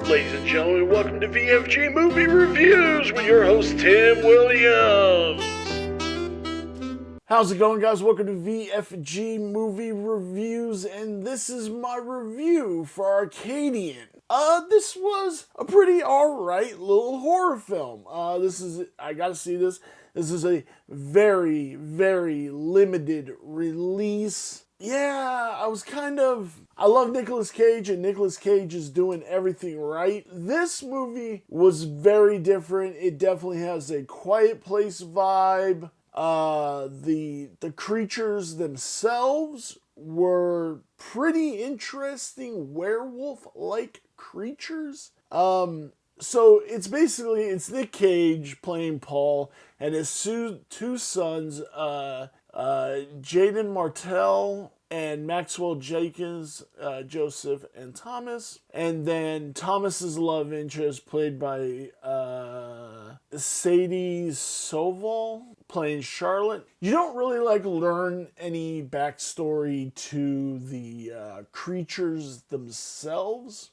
Ladies and gentlemen, welcome to VFG Movie Reviews with your host, Tim Williams. How's it going, guys? Welcome to VFG Movie Reviews, and this is my review for Arcadian. This was a pretty alright little horror film. I gotta see this. This is a very, very limited release. Yeah, I love Nicolas Cage, and Nicolas Cage is doing everything right. This movie was very different. It definitely has a Quiet Place vibe. The creatures themselves were pretty interesting werewolf-like creatures. So it's Nick Cage playing Paul and his two sons, Jaden Martell and Maxwell Jenkins, Joseph and Thomas. And then Thomas's love interest, played by Sadie Soval, playing Charlotte. You don't really learn any backstory to the creatures themselves.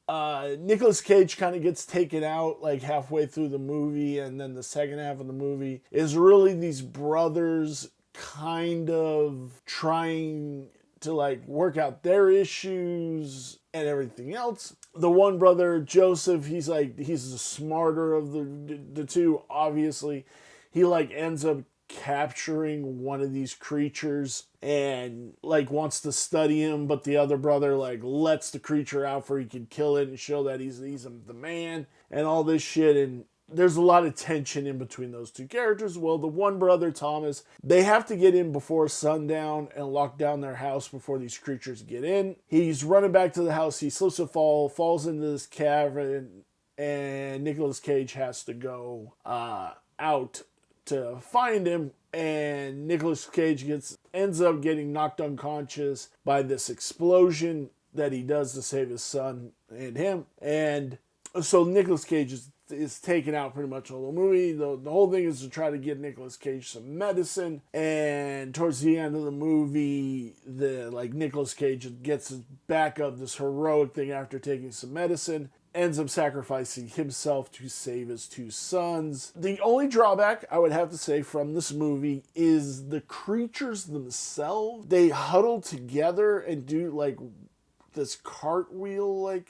Nicolas Cage kind of gets taken out halfway through the movie, and then the second half of the movie is really these brothers kind of trying to work out their issues and everything else. The one brother, Joseph, he's the smarter of the two, obviously. He ends up capturing one of these creatures and wants to study him, but the other brother lets the creature out for he can kill it and show that he's the man and all this shit. And there's a lot of tension in between those two characters. Well, the one brother, Thomas, they have to get in before sundown and lock down their house before these creatures get in. He's running back to the house. He slips and falls into this cavern, and Nicolas Cage has to go out to find him. And Nicolas Cage ends up getting knocked unconscious by this explosion that he does to save his son and him. And so Nicolas Cage is taken out pretty much all the movie. The whole thing is to try to get Nicolas Cage some medicine. And towards the end of the movie, Nicolas Cage gets back up, this heroic thing after taking some medicine, ends up sacrificing himself to save his two sons. The only drawback I would have to say from this movie is the creatures themselves. They huddle together and do this cartwheel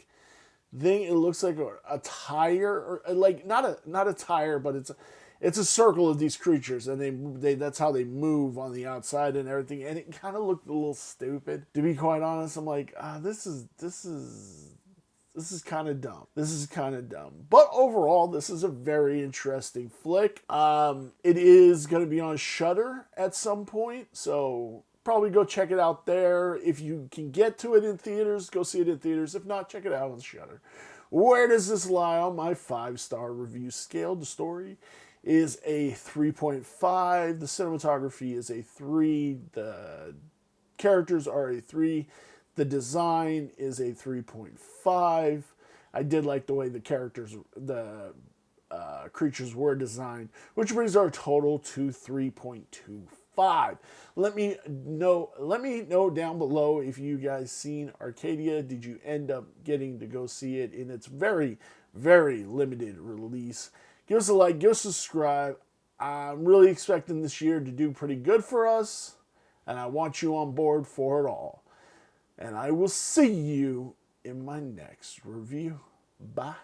thing. It looks like a tire, or not a tire, but it's a circle of these creatures, and they that's how they move on the outside and everything. And it kind of looked a little stupid, to be quite honest. I'm this is kind of dumb. This is kind of dumb. But overall, this is a very interesting flick. It is going to be on Shudder at some point, so probably go check it out there. If you can get to it in theaters, go see it in theaters. If not, check it out on Shudder. Where does this lie on my 5-star review scale? The story is a 3.5. The cinematography is a 3. The characters are a 3. The design is a 3.5. I did like the way the creatures were designed, which brings our total to 3.25. Let me know down below if you guys seen Arcadia. Did you end up getting to go see it in its very, very limited release? Give us a like, give us a subscribe. I'm really expecting this year to do pretty good for us, and I want you on board for it all. And I will see you in my next review. Bye.